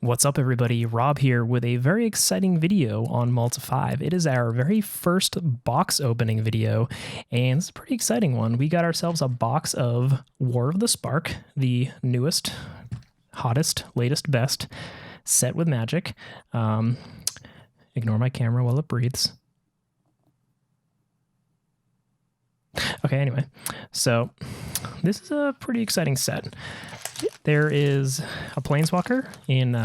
What's up, everybody? Rob here with a very exciting video on Malta 5. It is our very first box opening video, and it's a pretty exciting one. We got ourselves a box of War of the Spark, the newest, hottest, latest, best set with magic. Ignore my camera while it breathes. Okay, anyway, so this is a pretty exciting set. There is a Planeswalker in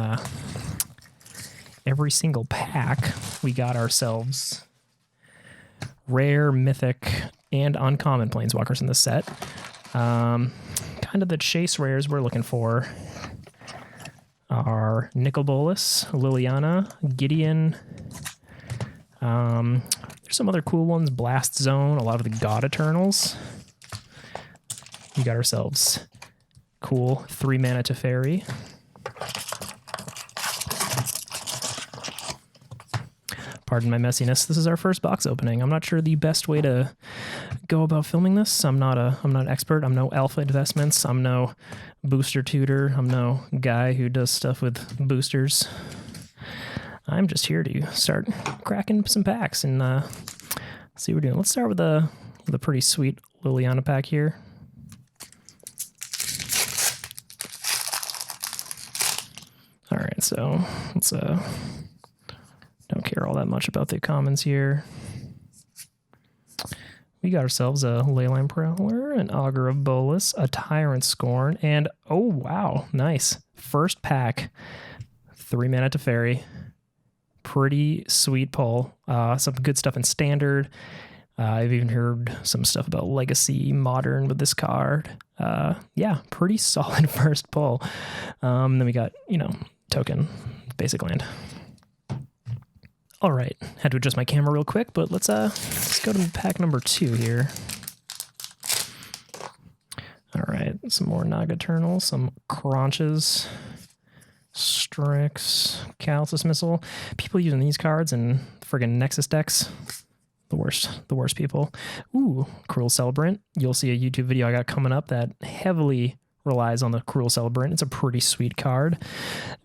every single pack. We got ourselves rare, mythic, and uncommon Planeswalkers in this set. Kind of the chase rares we're looking for are Nicol Bolas, Liliana, Gideon. There's some other cool ones, Blast Zone, a lot of the God Eternals. We got ourselves cool 3-mana Teferi. Pardon my messiness. This is our first box opening. I'm not sure the best way to go about filming this. I'm not an expert. I'm no Alpha Investments. I'm no booster tutor. I'm no guy who does stuff with boosters. I'm just here to start cracking some packs and see what we're doing. Let's start with a pretty sweet Liliana pack here. All right, so let's don't care all that much about the commons here. We got ourselves a Leyline Prowler, an Augur of Bolas, a Tyrant Scorn, and oh wow, nice. First pack, 3-mana Teferi. Pretty sweet pull. Some good stuff in Standard. I've even heard some stuff about Legacy, Modern with this card. Yeah, pretty solid first pull. Then we got, token, basic land. All right, had to adjust my camera real quick, but let's go to pack number 2 here. All right, some more Naga Eternals, some Crunches, Strix, Calcis Missile. People using these cards in friggin' Nexus decks, the worst people. Ooh, Cruel Celebrant. You'll see a YouTube video I got coming up that heavily relies on the Cruel Celebrant. It's a pretty sweet card.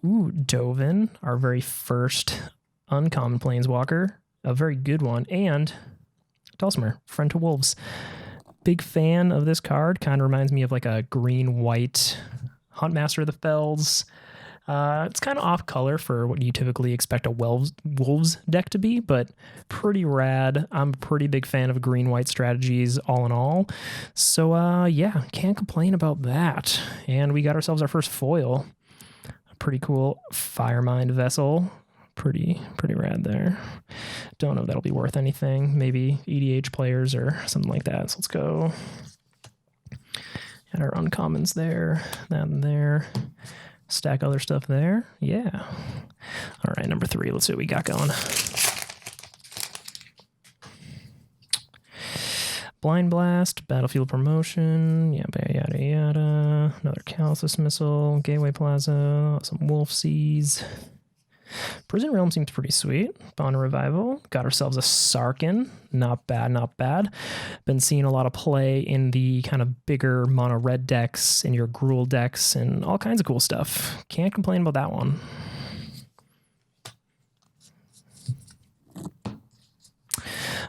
Ooh, Dovin, our very first uncommon Planeswalker, a very good one, and Dulcimer, Friend to Wolves. Big fan of this card. Kind of reminds me of like a green-white Huntmaster of the Fells. It's kind of off color for what you typically expect a Wolves deck to be, but pretty rad. I'm a pretty big fan of green-white strategies all in all. So yeah, can't complain about that. And we got ourselves our first foil. A pretty cool Firemind Vessel. Pretty rad there. Don't know if that'll be worth anything. Maybe EDH players or something like that. So let's go. Got our uncommons there, that and there. Stack other stuff there. Yeah. All right, number 3. Let's see what we got going. Blind Blast, Battlefield Promotion, yada yada. Another Calcis Missile, Gateway Plaza, some Wolf Seas. Prison Realm seems pretty sweet. Bond Revival. Got ourselves a Sarkhan. Not bad, not bad. Been seeing a lot of play in the kind of bigger mono red decks, in your Gruul decks, and all kinds of cool stuff. Can't complain about that one.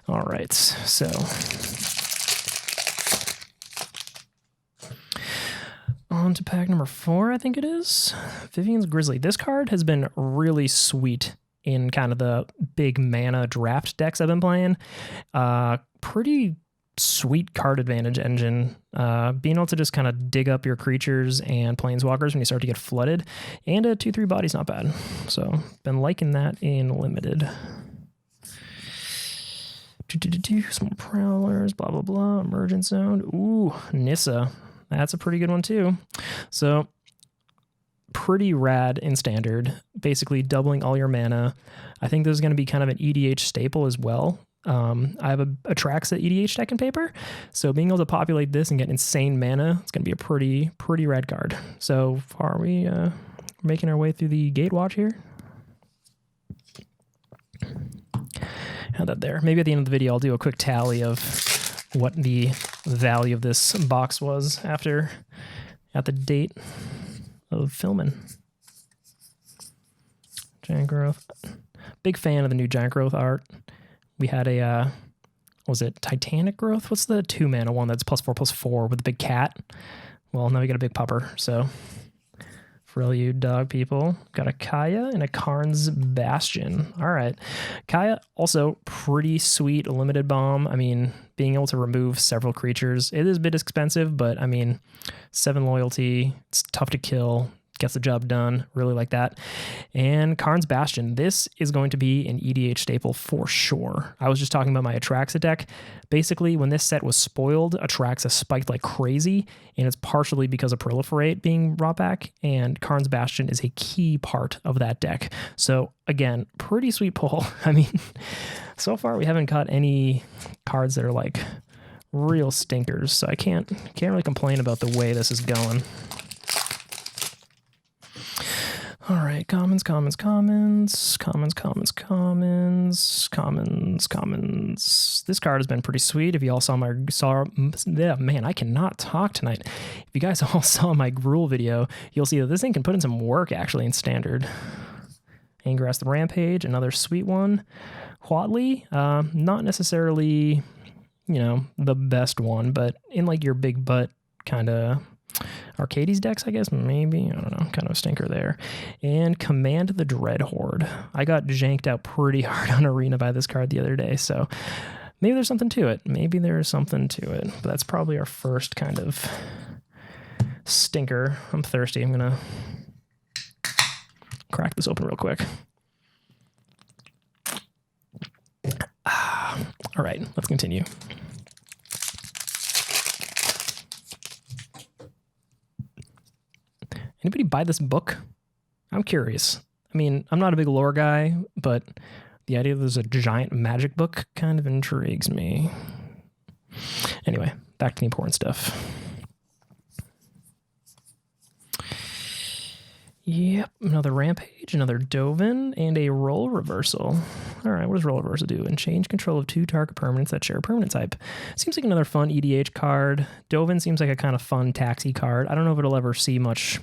All right, so on to pack number 4, I think it is. Vivian's Grizzly. This card has been really sweet in kind of the big mana draft decks I've been playing. Pretty sweet card advantage engine. Being able to just kind of dig up your creatures and planeswalkers when you start to get flooded. And a 2/3 body's not bad. So, been liking that in limited. Some more Prowlers, blah, blah, blah. Emergent Zone. Ooh, Nissa. That's a pretty good one too. So pretty rad in Standard, basically doubling all your mana. I think this is going to be kind of an EDH staple as well. I have a Atraxa EDH deck in paper, so being able to populate this and get insane mana, it's going to be a pretty rad card. So far, we making our way through the Gatewatch here. Had that there. Maybe at the end of the video, I'll do a quick tally of what the value of this box was at the date of filming. Giant Growth. Big fan of the new Giant Growth art. We had a, what was it, Titanic Growth? What's the 2-mana one that's +4/+4 with a big cat? Well, now we got a big pupper, so for all you dog people, got a Kaya and a Karn's Bastion. All right. Kaya, also pretty sweet limited bomb. I mean, being able to remove several creatures, it is a bit expensive, but I mean, 7 loyalty, it's tough to kill, gets the job done. Really like that. And Karn's Bastion. This is going to be an EDH staple for sure. I was just talking about my Atraxa deck. Basically, when this set was spoiled, Atraxa spiked like crazy, and it's partially because of Proliferate being brought back, and Karn's Bastion is a key part of that deck. So again, pretty sweet pull. I mean, so far we haven't got any cards that are like real stinkers, so I can't really complain about the way this is going. All right, commons. This card has been pretty sweet. If you all man, I cannot talk tonight. If you guys all saw my Gruul video, you'll see that this thing can put in some work actually in standard. Angrass the Rampage, another sweet one. Huatli, not necessarily, the best one, but in like your big butt kind of Arcades decks, I guess, maybe. I don't know, kind of a stinker there. And Command the Dreadhorde. I got janked out pretty hard on Arena by this card the other day, so maybe there's something to it. But that's probably our first kind of stinker. I'm thirsty. I'm going to crack this open real quick. All right, let's continue. Anybody buy this book? I'm curious. I mean, I'm not a big lore guy, but the idea that there's a giant magic book kind of intrigues me. Anyway, back to the important stuff. Yep, another Rampage, another Dovin, and a Role Reversal. All right, what does Role Reversal do? And change control of 2 target permanents that share permanent type. Seems like another fun EDH card. Dovin seems like a kind of fun taxi card. I don't know if it'll ever see much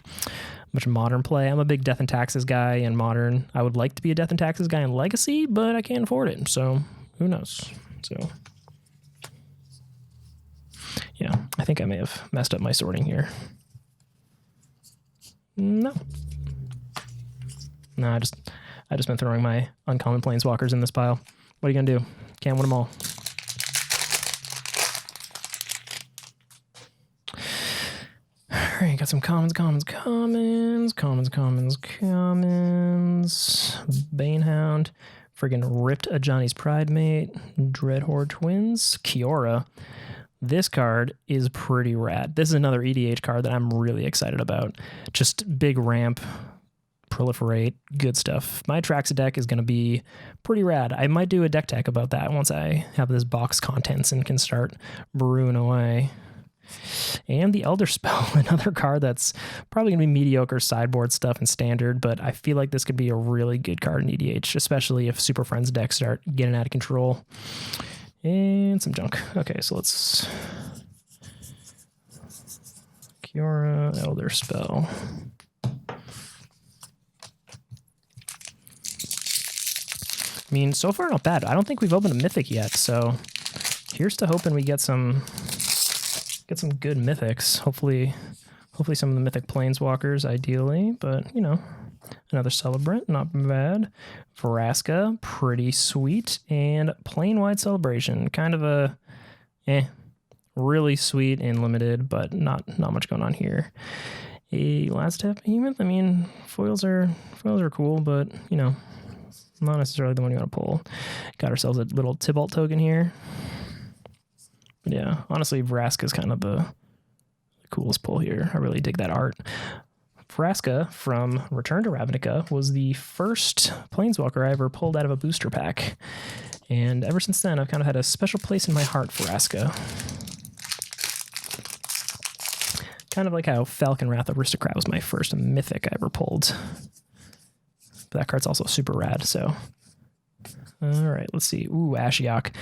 modern play. I'm a big Death and Taxes guy in modern. I would like to be a Death and Taxes guy in Legacy, but I can't afford it, so who knows? So, yeah, I think I may have messed up my sorting here. No, I just been throwing my uncommon planeswalkers in this pile. What are you gonna do? Can't win them all. All right, got some commons. Banehound, friggin' ripped a Johnny's Pridemate, Dreadhorde Twins, Kiora. This card is pretty rad. This is another EDH card that I'm really excited about. Just big ramp, proliferate, good stuff. My Atraxa deck is going to be pretty rad. I might do a deck tech about that once I have this box contents and can start brewing away. And the Elder Spell, another card that's probably going to be mediocre sideboard stuff and standard, but I feel like this could be a really good card in EDH, especially if Super Friends decks start getting out of control. And some junk. Okay, so let's... Kiora, Elder Spell. I mean, so far not bad. I don't think we've opened a Mythic yet, so here's to hoping we get some good Mythics. Hopefully some of the Mythic Planeswalkers, ideally, but, another Celebrant, not bad. Vraska, pretty sweet. And Plane-Wide Celebration, kind of a really sweet and limited, but not much going on here. A Last Step Behemoth, I mean, foils are cool, but, not necessarily the one you want to pull. Got ourselves a little Tibalt token here. But yeah, honestly, Vraska is kind of the coolest pull here. I really dig that art. Vraska from Return to Ravnica was the first Planeswalker I ever pulled out of a booster pack. And ever since then, I've kind of had a special place in my heart for Vraska. Kind of like how Falcon Wrath Aristocrat was my first mythic I ever pulled. But that card's also super rad, so. All right, let's see. Ooh, Ashiok.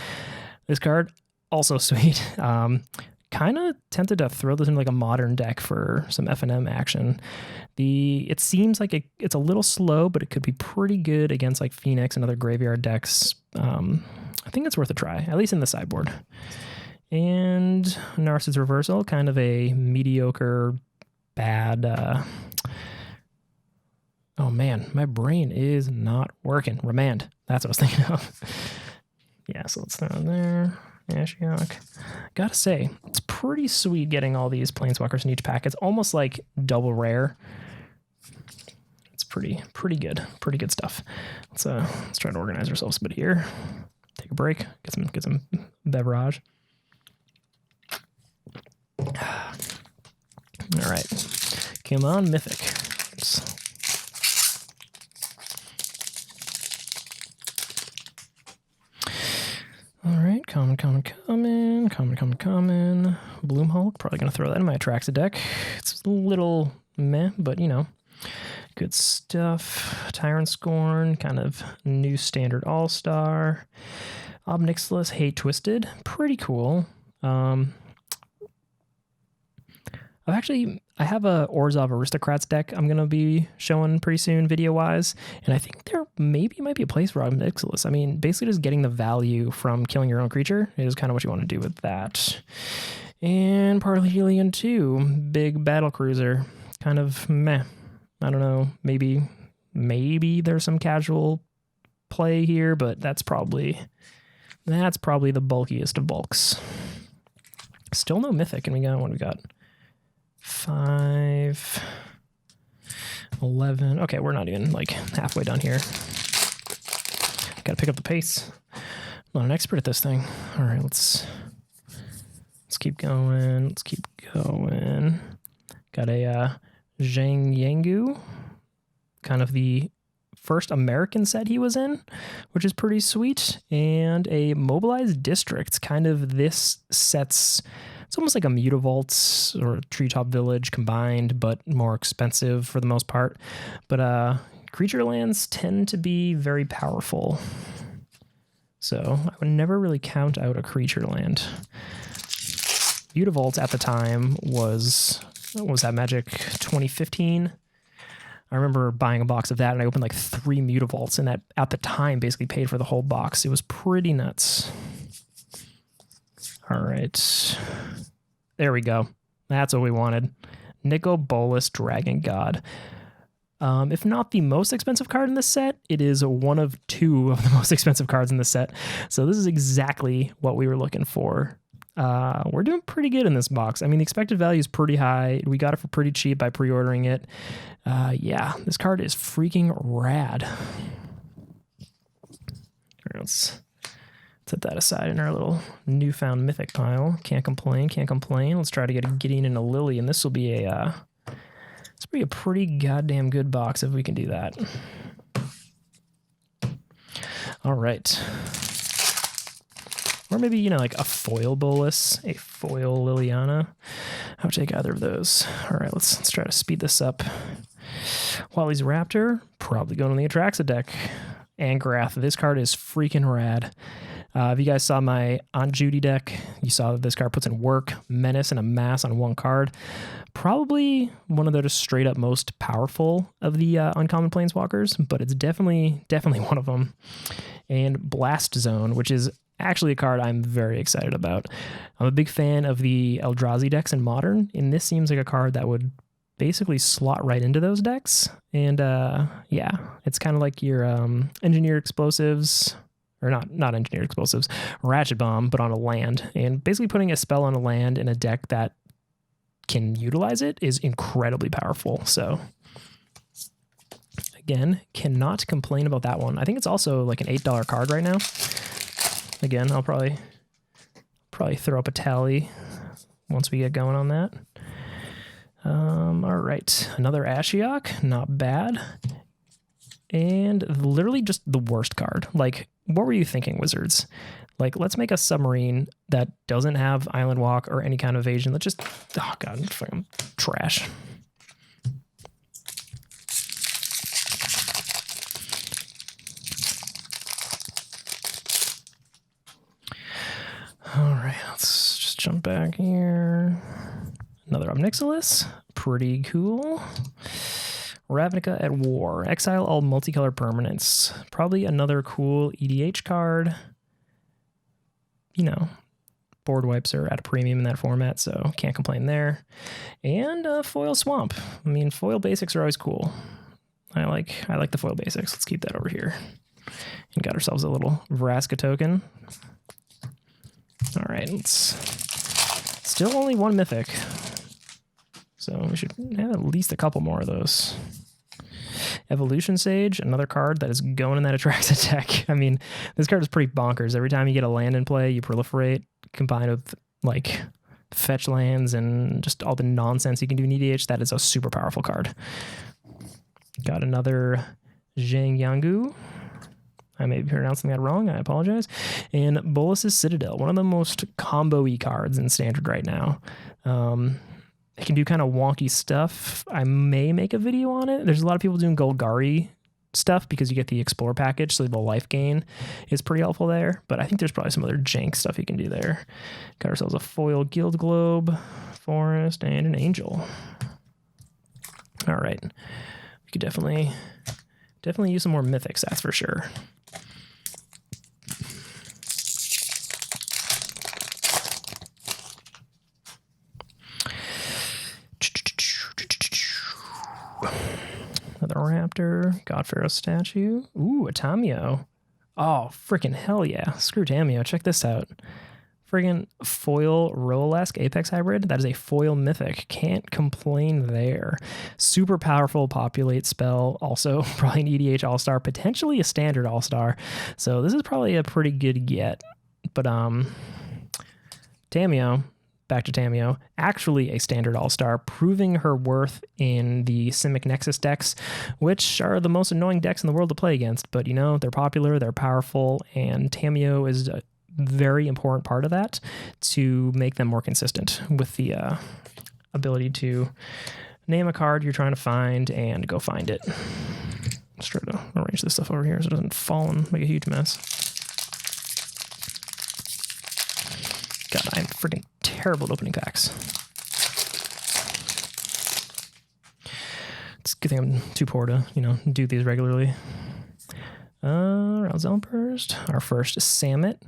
This card, also sweet. kind of tempted to throw this into like a modern deck for some F&M action. It seems like it's a little slow, but it could be pretty good against like Phoenix and other graveyard decks. I think it's worth a try, at least in the sideboard. And Narcissus Reversal, kind of a mediocre, bad... oh man, my brain is not working. Remand, that's what I was thinking of. Yeah, so let's throw in there. Ashiok. Gotta say, it's pretty sweet getting all these Planeswalkers in each pack. It's almost like double rare. It's pretty good. Pretty good stuff. Let's try to organize ourselves a bit here. Take a break. Get some beverage. All right. Come on, Mythic. Oops. All right, common. Bloomhulk, probably going to throw that in my Atraxa deck. It's a little meh, but, you know, good stuff. Tyrant Scorn, kind of new standard all-star. Ob Nixilis, Hate Twisted, pretty cool. I have a Orzhov Aristocrats deck I'm going to be showing pretty soon video-wise, and I think there might be a place for Ob Nixilis. I mean, basically just getting the value from killing your own creature is kind of what you want to do with that. And Parhelion 2, big battle cruiser, kind of meh. I don't know, maybe there's some casual play here, but that's probably the bulkiest of bulks. Still no Mythic, and what do we got? 5, 11. Okay, we're not even like halfway done here. Gotta pick up the pace. I'm not an expert at this thing. All right, let's keep going. Got a Zhang Yangu, kind of the first American set he was in, which is pretty sweet, and a Mobilized Districts, kind of this set's. It's almost like a Mutavault or a Treetop Village combined, but more expensive for the most part. But creature lands tend to be very powerful. So I would never really count out a creature land. Mutavault at the time was that Magic 2015? I remember buying a box of that, and I opened like 3 Mutavaults, and that at the time basically paid for the whole box. It was pretty nuts. All right. There we go. That's what we wanted. Nicol Bolas Dragon God. If not the most expensive card in this set, it is one of 2 of the most expensive cards in this set. So this is exactly what we were looking for. We're doing pretty good in this box. I mean, the expected value is pretty high. We got it for pretty cheap by pre-ordering it. Yeah, this card is freaking rad. Let's set that aside in our little newfound Mythic pile. Can't complain. Let's try to get a Gideon and a Lily, and this will be a pretty goddamn good box if we can do that. All right. Or maybe, like a foil Bolas, a foil Liliana. I would take either of those. All right, let's try to speed this up. Wally's Raptor, probably going on the Atraxa deck. Angrath, this card is freaking rad. If you guys saw my Aunt Judy deck, you saw that this card puts in work, menace, and a mass on one card. Probably one of the just straight up most powerful of the uncommon planeswalkers, but it's definitely one of them. And Blast Zone, which is actually a card I'm very excited about. I'm a big fan of the Eldrazi decks in Modern, and this seems like a card that would basically slot right into those decks. And yeah, it's kind of like your Engineered Explosives, or not Engineered Explosives, Ratchet Bomb, but on a land. And basically putting a spell on a land in a deck that can utilize it is incredibly powerful. So again, cannot complain about that one. I think it's also like an $8 card right now. Again, I'll probably throw up a tally once we get going on that. All right, another Ashiok, not bad. And literally just the worst card. Like, what were you thinking, Wizards? Like, let's make a submarine that doesn't have Island Walk or any kind of evasion. Let's just, oh god, fucking trash. All right, let's just jump back here. Another Obnixilis. Pretty cool. Ravnica at War. Exile all multicolored permanents. Probably another cool EDH card. You know, board wipes are at a premium in that format, so can't complain there. And Foil Swamp. I mean, foil basics are always cool. I like the foil basics. Let's keep that over here. And got ourselves a little Vraska token. All right, still only one mythic. So we should have at least a couple more of those. Evolution Sage, another card that is going in that Atraxa deck. I mean, this card is pretty bonkers. Every time you get a land in play, you proliferate, combined with like fetch lands and just all the nonsense you can do in EDH. That is a super powerful card. Got another Zhang Yangu. I may be pronouncing that wrong. I apologize. And Bolas's Citadel, one of the most combo-y cards in Standard right now. It can do kind of wonky stuff. I may make a video on it. There's a lot of people doing Golgari stuff because you get the Explore package, so the life gain is pretty helpful there. But I think there's probably some other jank stuff you can do there. Got ourselves a foil Guild Globe, Forest, and an Angel. All right. We could definitely use some more mythics, that's for sure. Another Raptor, God Pharaoh statue. Ooh, a Tamio. Oh, freaking hell yeah. Screw Tamio. Check this out. Friggin' foil Roalask Apex Hybrid. That is a foil mythic. Can't complain there. Super powerful populate spell. Also, probably an EDH All-Star, potentially a standard All-Star. So this is probably a pretty good get. But Tamio, back to Tamio, actually a standard All-Star, proving her worth in the Simic Nexus decks, which are the most annoying decks in the world to play against. But, you know, they're popular, they're powerful, and Tamio is a very important part of that to make them more consistent with the ability to name a card you're trying to find and go find it. Let's try to arrange this stuff over here so it doesn't fall and make a huge mess. God, I'm freaking terrible at opening packs. It's a good thing I'm too poor to, you know, do these regularly. Rouse Elmburst, our first Samet,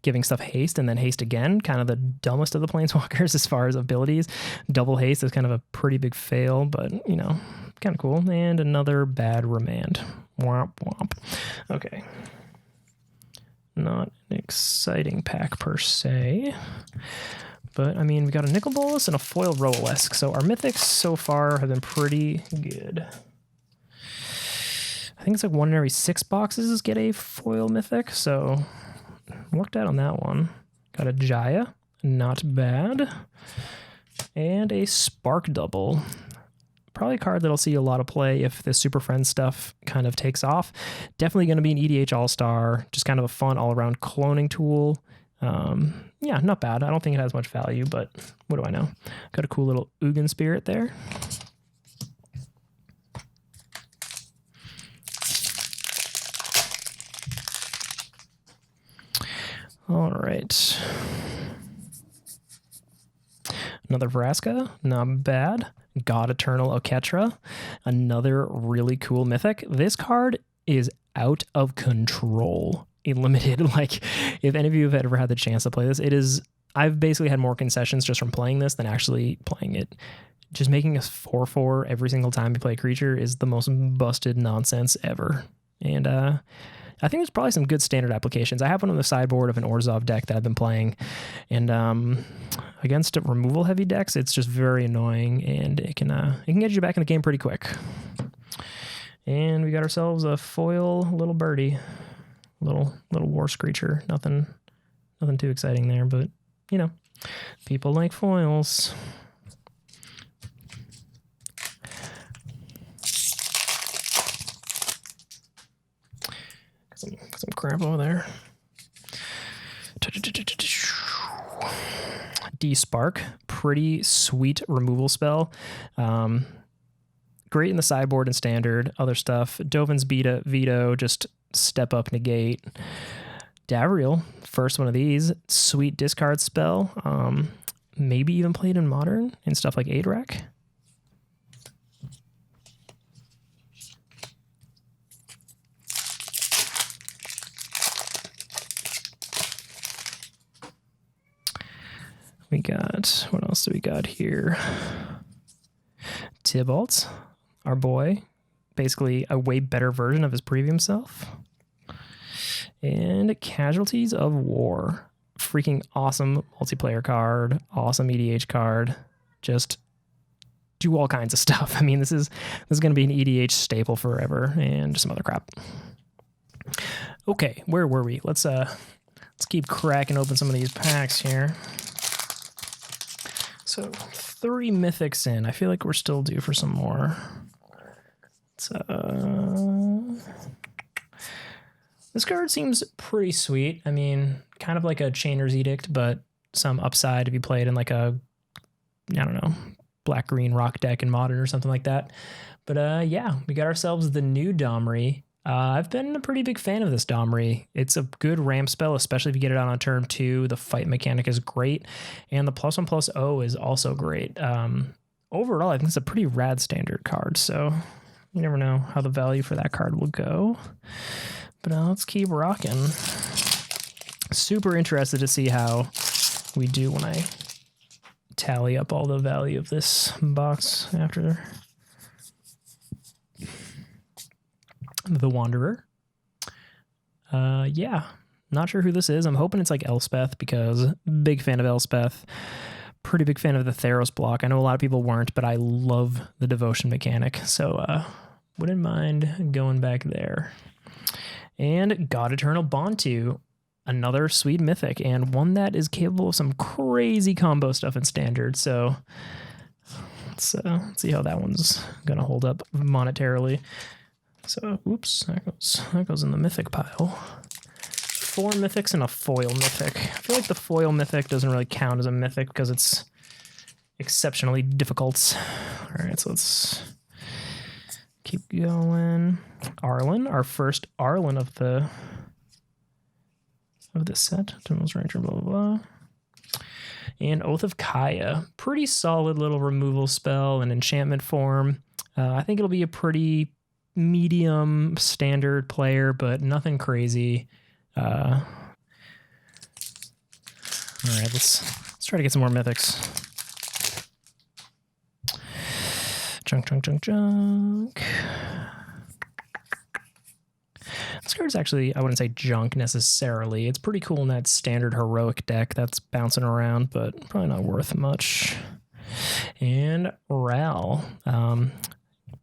giving stuff haste and then haste again. Kind of the dumbest of the planeswalkers as far as abilities. Double haste is kind of a pretty big fail, but, you know, kind of cool. And another bad Remand. Womp womp. Okay. Not an exciting pack per se. But, I mean, we got a Nicol Bolas and a foil Roalask. So our mythics so far have been pretty good. I think it's like 1 in every 6 boxes get a foil mythic. So, worked out on that one. Got a Jaya. Not bad. And a Spark Double. Probably a card that'll see a lot of play if the Super Friends stuff kind of takes off. Definitely going to be an EDH All-Star. Just kind of a fun all-around cloning tool. Yeah, not bad. I don't think it has much value, but what do I know? Got a cool little Ugin Spirit there. All right. Another Vraska, not bad. God Eternal Oketra, another really cool mythic. This card is out of control in Limited. Like, if any of you have ever had the chance to play this, it is, I've basically had more concessions just from playing this than actually playing it. Just making a 4/4 every single time you play a creature is the most busted nonsense ever. And I think there's probably some good standard applications. I have one on the sideboard of an Orzhov deck that I've been playing, and against removal heavy decks, it's just very annoying, and it can get you back in the game pretty quick. And we got ourselves a foil little birdie, little war screecher. Nothing too exciting there, but you know, people like foils. Some crap over there. D-Spark, pretty sweet removal spell. Great in the sideboard and standard. Other stuff. Dovin's Veto, just step up, negate. Davriel, first one of these. Sweet discard spell. maybe even played in Modern and stuff like Adrac. We got, what else do we got here? Tybalt, our boy. Basically a way better version of his previous self. And Casualties of War. Freaking awesome multiplayer card. Awesome EDH card. Just do all kinds of stuff. I mean, this is going to be an EDH staple forever, and some other crap. Okay, where were we? Let's keep cracking open some of these packs here. So 3 mythics in. I feel like we're still due for some more. This card seems pretty sweet. I mean, kind of like a Chainer's Edict, but some upside if you play it in like a, I don't know, black-green rock deck in Modern or something like that. But yeah, we got ourselves the new Domri. I've been a pretty big fan of this Domri. It's a good ramp spell, especially if you get it out on turn 2. The fight mechanic is great, and the +1/+0 is also great. Overall, I think it's a pretty rad standard card, so you never know how the value for that card will go. But let's keep rocking. Super interested to see how we do when I tally up all the value of this box after the Wanderer. Yeah, not sure who this is. I'm hoping it's like Elspeth, because big fan of Elspeth. Pretty big fan of the Theros block. I know a lot of people weren't, but I love the devotion mechanic. So wouldn't mind going back there. And God Eternal Bontu, another sweet mythic, and one that is capable of some crazy combo stuff in Standard. So let's see how that one's going to hold up monetarily. So, oops, that goes in the mythic pile. 4 mythics and a foil mythic. I feel like the foil mythic doesn't really count as a mythic because it's exceptionally difficult. All right, so let's keep going. Arlen, our first Arlen of the set. Terminals Ranger, blah, blah, blah. And Oath of Kaya. Pretty solid little removal spell and enchantment form. I think it'll be a pretty medium standard player, but nothing crazy. All right, let's try to get some more mythics. Junk. This card's actually, I wouldn't say junk necessarily. It's pretty cool in that standard heroic deck that's bouncing around, but probably not worth much. And Ral.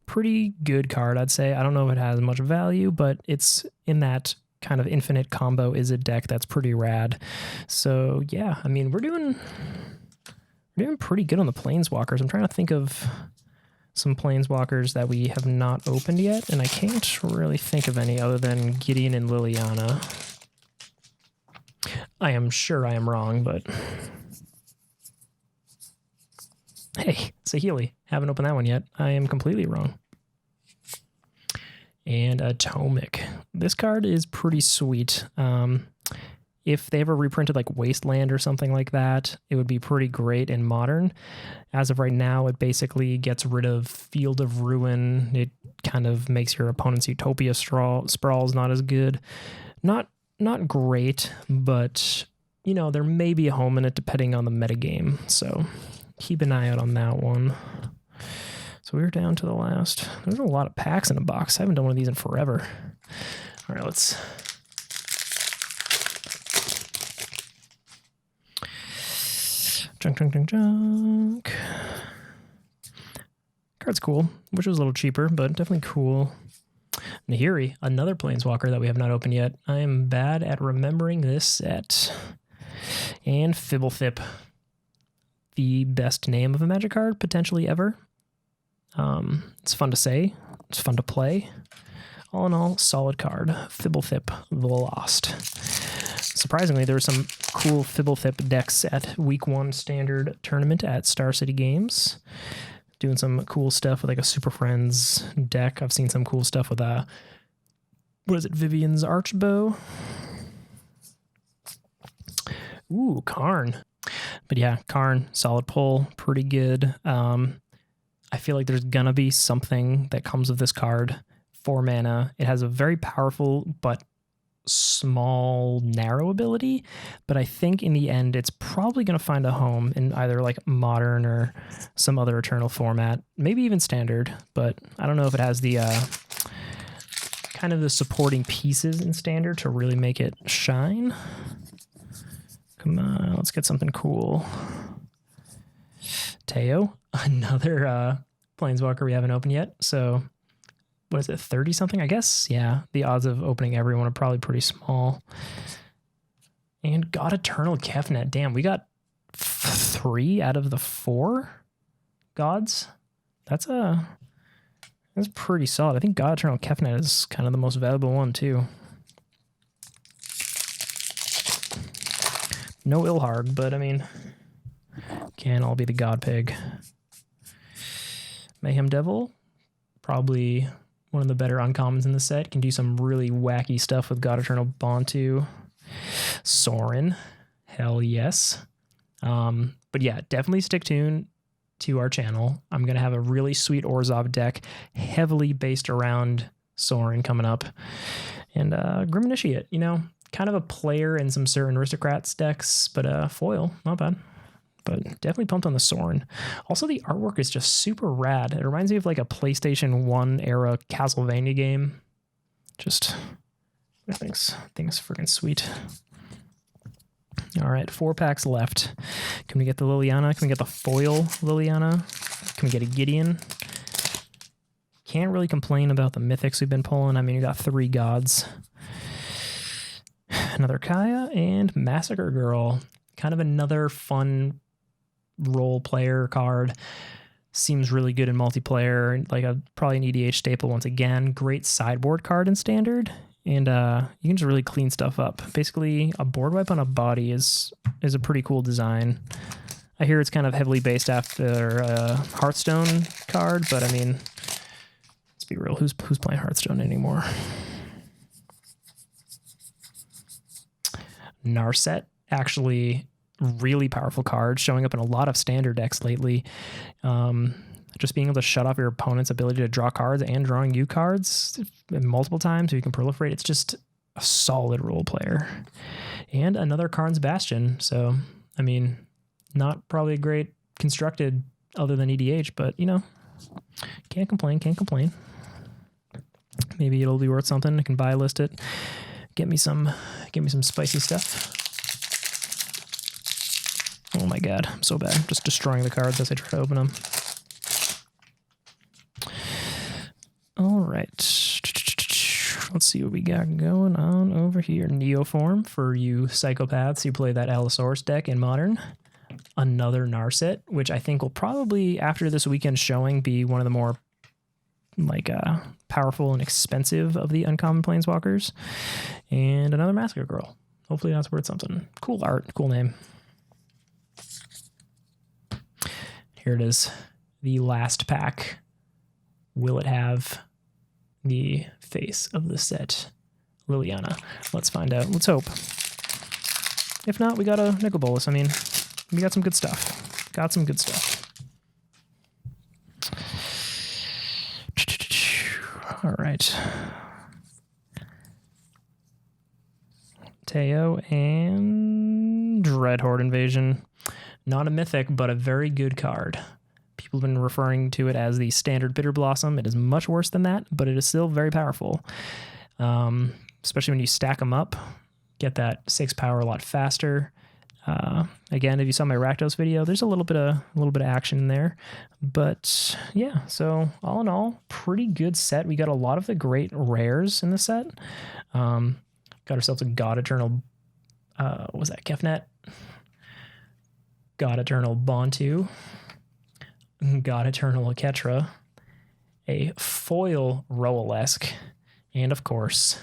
Pretty good card, I'd say. I don't know if it has much value, but it's in that kind of infinite combo is a deck that's pretty rad. So yeah, I mean, we're doing pretty good on the Planeswalkers. I'm trying to think of some Planeswalkers that we have not opened yet, and I can't really think of any other than Gideon and Liliana. I am sure I am wrong, but hey, Saheeli. Haven't opened that one yet. I am completely wrong. And Atomic. This card is pretty sweet. If they ever reprinted like Wasteland or something like that, it would be pretty great in Modern. As of right now, it basically gets rid of Field of Ruin. It kind of makes your opponent's Utopia sprawls not as good. Not great, but you know, there may be a home in it depending on the metagame. So keep an eye out on that one. So we're down to the last. There's a lot of packs in a box. I haven't done one of these in forever. All right, let's. Junk. Card's cool. Wish it was a little cheaper, but definitely cool. Nahiri, another Planeswalker that we have not opened yet. I am bad at remembering this set. And Fibblethip. The best name of a Magic card, potentially ever. It's fun to say. It's fun to play. All in all, solid card. Fibblethip, the Lost. Surprisingly, there were some cool Fibblethip decks at Week 1 Standard Tournament at Star City Games. Doing some cool stuff with like a Super Friends deck. I've seen some cool stuff with what is it, Vivian's Archbow? Ooh, Karn. But yeah, Karn, solid pull, pretty good. I feel like there's gonna be something that comes with this card. 4 mana. It has a very powerful but small, narrow ability, but I think in the end it's probably going to find a home in either like modern or some other Eternal format, maybe even standard, but I don't know if it has the kind of the supporting pieces in standard to really make it shine. Come on, let's get something cool. Teo, another Planeswalker we haven't opened yet, so what is it, 30 something, I guess? Yeah, the odds of opening everyone are probably pretty small. And God Eternal Kefnet. Damn, we got 3 out of the 4 gods. That's pretty solid. I think God Eternal Kefnet is kind of the most valuable one too. No Ilharg, but I mean, can all be the God Pig. Mayhem Devil, probably one of the better uncommons in the set. Can do some really wacky stuff with God Eternal Bontu. Sorin, hell yes. But yeah, definitely stick tuned to our channel. I'm going to have a really sweet Orzhov deck, heavily based around Sorin coming up. And Grim Initiate, you know, kind of a player in some certain Aristocrats decks, but foil, not bad. But definitely pumped on the Sorin. Also, the artwork is just super rad. It reminds me of like a PlayStation 1 era Castlevania game. Just, I think it's freaking sweet. All right, 4 packs left. Can we get the Liliana? Can we get the foil Liliana? Can we get a Gideon? Can't really complain about the mythics we've been pulling. I mean, we got 3 gods. Another Kaya and Massacre Girl. Kind of another fun role player card. Seems really good in multiplayer, like probably an EDH staple once again. Great sideboard card in standard, and you can just really clean stuff up. Basically, a board wipe on a body is a pretty cool design. I hear it's kind of heavily based after a Hearthstone card, but I mean, let's be real, who's playing Hearthstone anymore? Narset, actually really powerful card, showing up in a lot of standard decks lately. Just being able to shut off your opponent's ability to draw cards and drawing you cards multiple times so you can proliferate. It's just a solid role player. And another Karn's Bastion. So, I mean, not probably a great constructed other than EDH, but, you know, can't complain. Maybe it'll be worth something. I can buy list it. Get me some spicy stuff. Oh my god, I'm so bad. I'm just destroying the cards as I try to open them. All right. Let's see what we got going on over here. Neoform for you psychopaths who play that Allosaurus deck in Modern. Another Narset, which I think will probably, after this weekend showing, be one of the more like powerful and expensive of the uncommon Planeswalkers. And another Massacre Girl. Hopefully that's worth something. Cool art, cool name. Here it is, the last pack. Will it have the face of the set? Liliana. Let's find out. Let's hope. If not, we got a Nicol Bolas. I mean, we got some good stuff. All right. Teo and Dreadhorde Invasion. Not a mythic, but a very good card. People have been referring to it as the standard Bitter Blossom. It is much worse than that, but it is still very powerful. Especially when you stack them up. Get that 6 power a lot faster. Again, if you saw my Rakdos video, there's a little bit of action in there. But yeah, so all in all, pretty good set. We got a lot of the great rares in the set. Got ourselves a God Eternal, what was that, Kefnet? God Eternal Bontu, God Eternal Ketra, a foil Roalesque, and of course,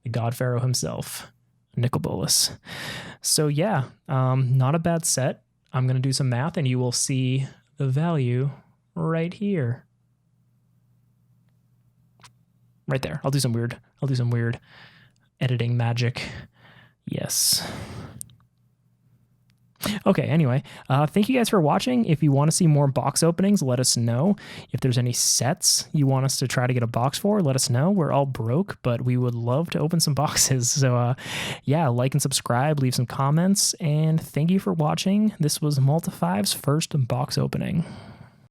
the God Pharaoh himself, Nicol Bolas. So yeah, not a bad set. I'm going to do some math and you will see the value right here. Right there. I'll do some weird editing magic. Yes. Okay, anyway, thank you guys for watching. If you want to see more box openings, let us know. If there's any sets you want us to try to get a box for, let us know. We're all broke, but we would love to open some boxes. So yeah, like and subscribe, leave some comments, and thank you for watching. This was Multi5's first box opening.